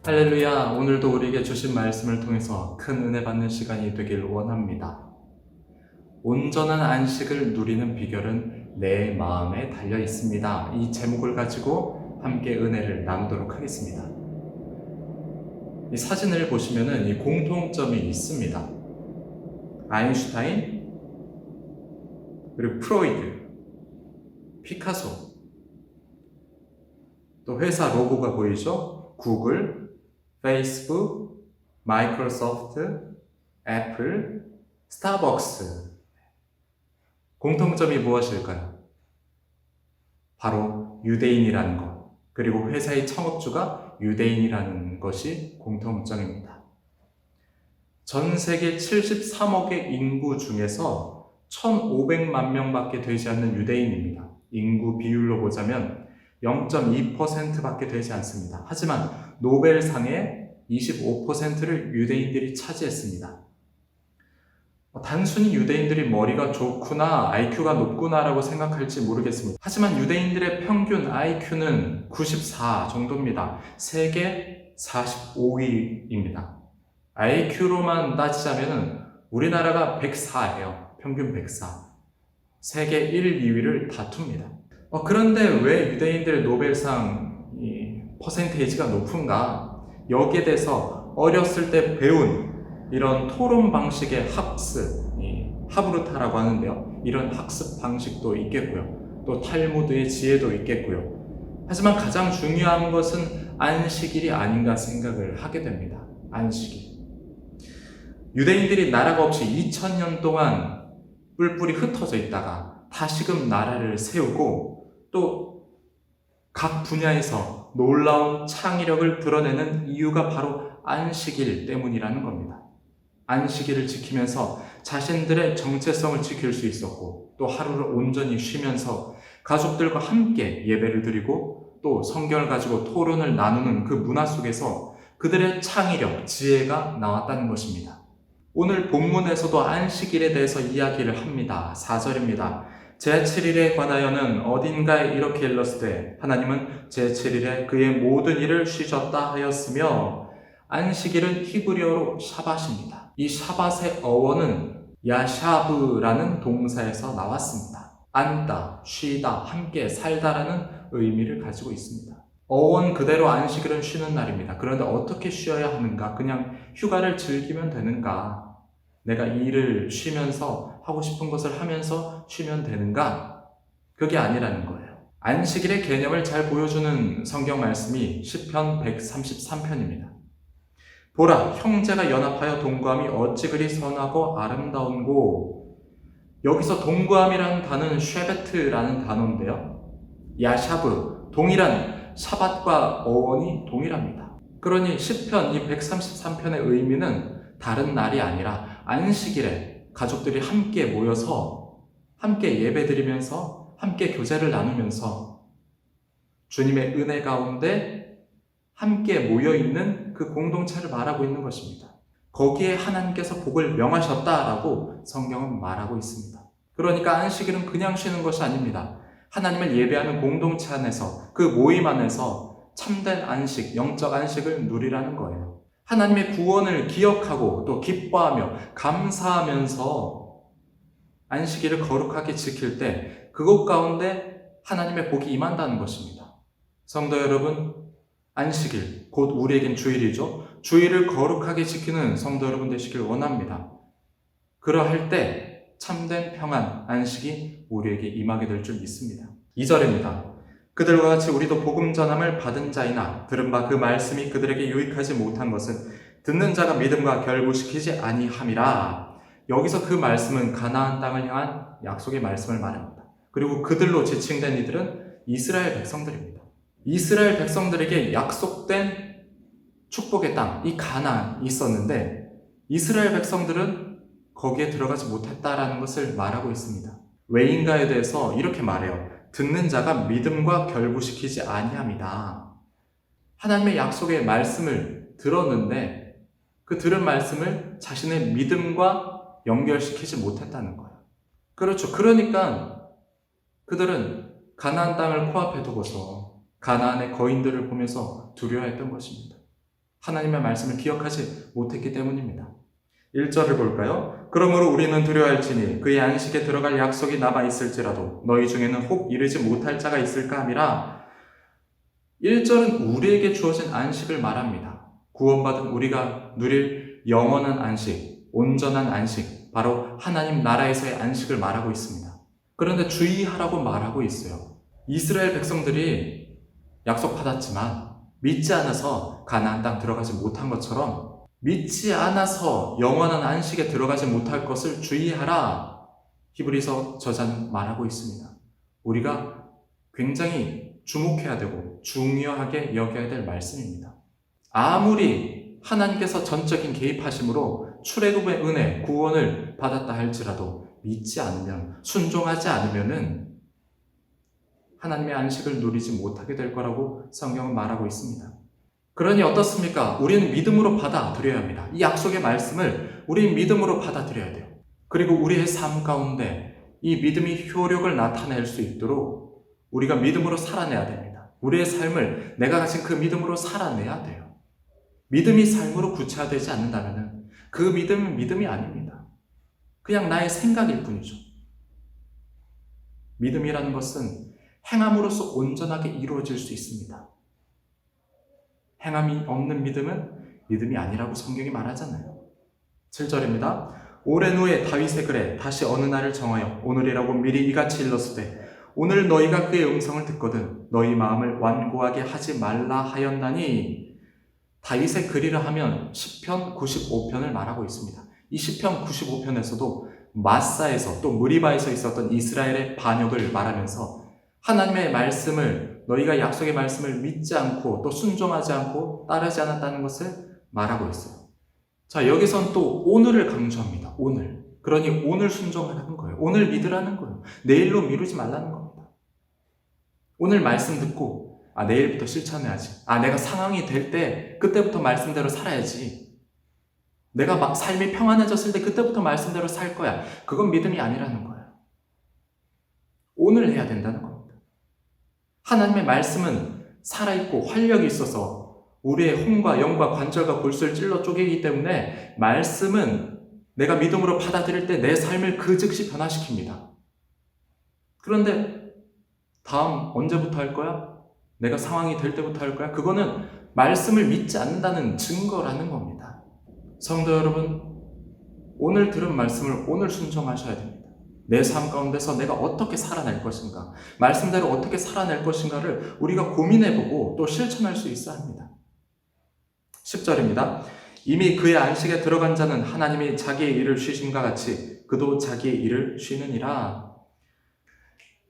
할렐루야, 오늘도 우리에게 주신 말씀을 통해서 큰 은혜 받는 시간이 되길 원합니다. 온전한 안식을 누리는 비결은 내 마음에 달려 있습니다. 이 제목을 가지고 함께 은혜를 나누도록 하겠습니다. 이 사진을 보시면은 이 공통점이 있습니다. 아인슈타인, 그리고 프로이드, 피카소, 또 회사 로고가 보이죠? 구글, 페이스북, 마이크로소프트, 애플, 스타벅스. 공통점이 무엇일까요? 바로 유대인이라는 것, 그리고 회사의 창업주가 유대인이라는 것이 공통점입니다. 전 세계 73억의 인구 중에서 1,500만 명밖에 되지 않는 유대인입니다. 인구 비율로 보자면 0.2%밖에 되지 않습니다. 하지만 노벨상의 25%를 유대인들이 차지했습니다. 단순히 유대인들이 머리가 좋구나, IQ가 높구나라고 생각할지 모르겠습니다. 하지만 유대인들의 평균 IQ는 94 정도입니다. 세계 45위입니다. IQ로만 따지자면 우리나라가 104예요. 평균 104. 세계 1, 2위를 다툽니다. 그런데 왜 유대인들의 노벨상 퍼센테이지가 높은가? 여기에 대해서 어렸을 때 배운 이런 토론 방식의 학습, 하브루타라고 하는데요. 이런 학습 방식도 있겠고요. 또 탈무드의 지혜도 있겠고요. 하지만 가장 중요한 것은 안식일이 아닌가 생각을 하게 됩니다. 안식일. 유대인들이 나라가 없이 2000년 동안 뿔뿔이 흩어져 있다가 다시금 나라를 세우고 또 각 분야에서 놀라운 창의력을 드러내는 이유가 바로 안식일 때문이라는 겁니다. 안식일을 지키면서 자신들의 정체성을 지킬 수 있었고 또 하루를 온전히 쉬면서 가족들과 함께 예배를 드리고 또 성경을 가지고 토론을 나누는 그 문화 속에서 그들의 창의력, 지혜가 나왔다는 것입니다. 오늘 본문에서도 안식일에 대해서 이야기를 합니다. 4절입니다. 제7일에 관하여는 어딘가에 이렇게 일렀으되 하나님은 제7일에 그의 모든 일을 쉬셨다 하였으며 안식일은 히브리어로 샤밧입니다. 이 샤밧의 어원은 야샤브라는 동사에서 나왔습니다. 앉다, 쉬다, 함께 살다라는 의미를 가지고 있습니다. 어원 그대로 안식일은 쉬는 날입니다. 그런데 어떻게 쉬어야 하는가? 그냥 휴가를 즐기면 되는가? 내가 일을 쉬면서 하고 싶은 것을 하면서 쉬면 되는가? 그게 아니라는 거예요. 안식일의 개념을 잘 보여주는 성경 말씀이 시편 133편입니다. 보라, 형제가 연합하여 동거함이 어찌 그리 선하고 아름다운고. 여기서 동거함이라는 단어는 쉐베트라는 단어인데요. 야샤브, 동일한 샤밧과 어원이 동일합니다. 그러니 시편 이 133편의 의미는 다른 날이 아니라 안식일에 가족들이 함께 모여서 함께 예배드리면서 함께 교제를 나누면서 주님의 은혜 가운데 함께 모여있는 그 공동체를 말하고 있는 것입니다. 거기에 하나님께서 복을 명하셨다라고 성경은 말하고 있습니다. 그러니까 안식일은 그냥 쉬는 것이 아닙니다. 하나님을 예배하는 공동체 안에서 그 모임 안에서 참된 안식, 영적 안식을 누리라는 거예요. 하나님의 구원을 기억하고 또 기뻐하며 감사하면서 안식일을 거룩하게 지킬 때 그것 가운데 하나님의 복이 임한다는 것입니다. 성도 여러분, 안식일, 곧 우리에겐 주일이죠. 주일을 거룩하게 지키는 성도 여러분 되시길 원합니다. 그러할 때 참된 평안, 안식이 우리에게 임하게 될 줄 믿습니다. 2절입니다. 그들과 같이 우리도 복음 전함을 받은 자이나 들은 바 그 말씀이 그들에게 유익하지 못한 것은 듣는 자가 믿음과 결부시키지 아니함이라. 여기서 그 말씀은 가나안 땅을 향한 약속의 말씀을 말합니다. 그리고 그들로 지칭된 이들은 이스라엘 백성들입니다. 이스라엘 백성들에게 약속된 축복의 땅, 이 가나안이 있었는데 이스라엘 백성들은 거기에 들어가지 못했다라는 것을 말하고 있습니다. 왜인가에 대해서 이렇게 말해요. 듣는 자가 믿음과 결부시키지 아니함이다. 하나님의 약속의 말씀을 들었는데 그 들은 말씀을 자신의 믿음과 연결시키지 못했다는 거예요. 그렇죠. 그러니까 그들은 가나안 땅을 코앞에 두고서 가나안의 거인들을 보면서 두려워했던 것입니다. 하나님의 말씀을 기억하지 못했기 때문입니다. 1절을 볼까요? 그러므로 우리는 두려워할지니 그의 안식에 들어갈 약속이 남아 있을지라도 너희 중에는 혹 이르지 못할 자가 있을까 함이라. 1절은 우리에게 주어진 안식을 말합니다. 구원받은 우리가 누릴 영원한 안식, 온전한 안식, 바로 하나님 나라에서의 안식을 말하고 있습니다. 그런데 주의하라고 말하고 있어요. 이스라엘 백성들이 약속받았지만 믿지 않아서 가나안 땅 들어가지 못한 것처럼 믿지 않아서 영원한 안식에 들어가지 못할 것을 주의하라. 히브리서 저자는 말하고 있습니다. 우리가 굉장히 주목해야 되고 중요하게 여겨야 될 말씀입니다. 아무리 하나님께서 전적인 개입하심으로 출애굽의 은혜, 구원을 받았다 할지라도 믿지 않으면, 순종하지 않으면은 하나님의 안식을 누리지 못하게 될 거라고 성경은 말하고 있습니다. 그러니 어떻습니까? 우리는 믿음으로 받아들여야 합니다. 이 약속의 말씀을 우리는 믿음으로 받아들여야 돼요. 그리고 우리의 삶 가운데 이 믿음이 효력을 나타낼 수 있도록 우리가 믿음으로 살아내야 됩니다. 우리의 삶을 내가 가진 그 믿음으로 살아내야 돼요. 믿음이 삶으로 구체화되지 않는다면 그 믿음은 믿음이 아닙니다. 그냥 나의 생각일 뿐이죠. 믿음이라는 것은 행함으로써 온전하게 이루어질 수 있습니다. 행함이 없는 믿음은 믿음이 아니라고 성경이 말하잖아요. 7절입니다. 오랜 후에 다윗의 글에 다시 어느 날을 정하여 오늘이라고 미리 이같이 일렀으되 오늘 너희가 그의 음성을 듣거든 너희 마음을 완고하게 하지 말라 하였나니. 다윗의 글이라 하면 시편 95편을 말하고 있습니다. 이 시편 95편에서도 마사에서 또 무리바에서 있었던 이스라엘의 반역을 말하면서 하나님의 말씀을, 너희가 약속의 말씀을 믿지 않고 또 순종하지 않고 따르지 않았다는 것을 말하고 있어요. 자, 여기선 또 오늘을 강조합니다. 오늘. 그러니 오늘 순종하라는 거예요. 오늘 믿으라는 거예요. 내일로 미루지 말라는 겁니다. 오늘 말씀 듣고 내일부터 실천해야지. 내가 상황이 될 때 그때부터 말씀대로 살아야지. 내가 막 삶이 평안해졌을 때 그때부터 말씀대로 살 거야. 그건 믿음이 아니라는 거예요. 오늘 해야 된다는 겁니다. 하나님의 말씀은 살아있고 활력이 있어서 우리의 혼과 영과 관절과 골수를 찔러 쪼개기 때문에 말씀은 내가 믿음으로 받아들일 때 내 삶을 그 즉시 변화시킵니다. 그런데 다음 언제부터 할 거야? 내가 상황이 될 때부터 할 거야? 그거는 말씀을 믿지 않는다는 증거라는 겁니다. 성도 여러분, 오늘 들은 말씀을 오늘 순종하셔야 됩니다. 내 삶 가운데서 내가 어떻게 살아낼 것인가, 말씀대로 어떻게 살아낼 것인가를 우리가 고민해보고 또 실천할 수 있어야 합니다. 10절입니다. 이미 그의 안식에 들어간 자는 하나님이 자기의 일을 쉬심과 같이 그도 자기의 일을 쉬느니라.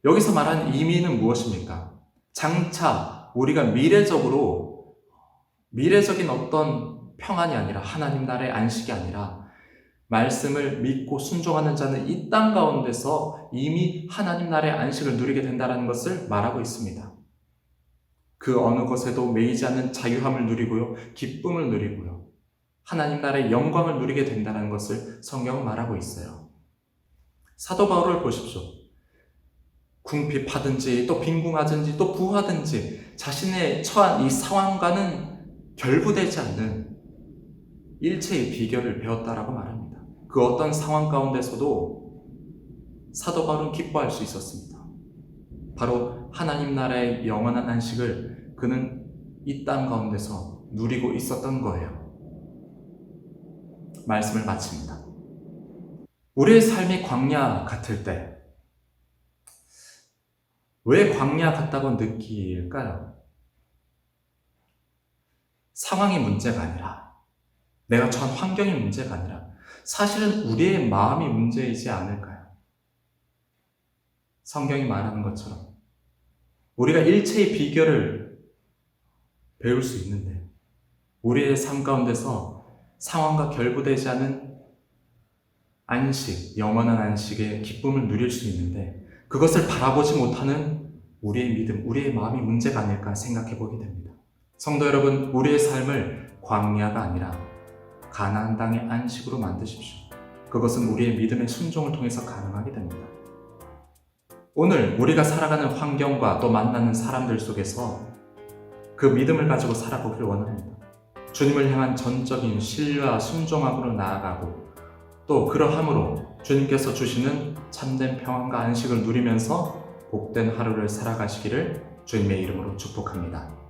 여기서 말하는 이미는 무엇입니까? 장차 우리가 미래적인 어떤 평안이 아니라 하나님 나라의 안식이 아니라 말씀을 믿고 순종하는 자는 이 땅 가운데서 이미 하나님 나라의 안식을 누리게 된다는 것을 말하고 있습니다. 그 어느 것에도 매이지 않는 자유함을 누리고요, 기쁨을 누리고요, 하나님 나라의 영광을 누리게 된다는 것을 성경은 말하고 있어요. 사도 바울을 보십시오. 궁핍하든지 또 빈궁하든지 또 부하든지 자신의 처한 이 상황과는 결부되지 않는 일체의 비결을 배웠다라고 말합니다. 그 어떤 상황 가운데서도 사도 바울은 기뻐할 수 있었습니다. 바로 하나님 나라의 영원한 안식을 그는 이 땅 가운데서 누리고 있었던 거예요. 말씀을 마칩니다. 우리의 삶이 광야 같을 때 왜 광야 같다고 느낄까요? 상황이 문제가 아니라, 내가 처한 환경이 문제가 아니라 사실은 우리의 마음이 문제이지 않을까요? 성경이 말하는 것처럼 우리가 일체의 비결을 배울 수 있는데 우리의 삶 가운데서 상황과 결부되지 않은 안식, 영원한 안식의 기쁨을 누릴 수 있는데 그것을 바라보지 못하는 우리의 믿음, 우리의 마음이 문제가 아닐까 생각해 보게 됩니다. 성도 여러분, 우리의 삶을 광야가 아니라 가나안 땅의 안식으로 만드십시오. 그것은 우리의 믿음의 순종을 통해서 가능하게 됩니다. 오늘 우리가 살아가는 환경과 또 만나는 사람들 속에서 그 믿음을 가지고 살아보길 원합니다. 주님을 향한 전적인 신뢰와 순종함으로 나아가고 또 그러함으로 주님께서 주시는 참된 평안과 안식을 누리면서 복된 하루를 살아가시기를 주님의 이름으로 축복합니다.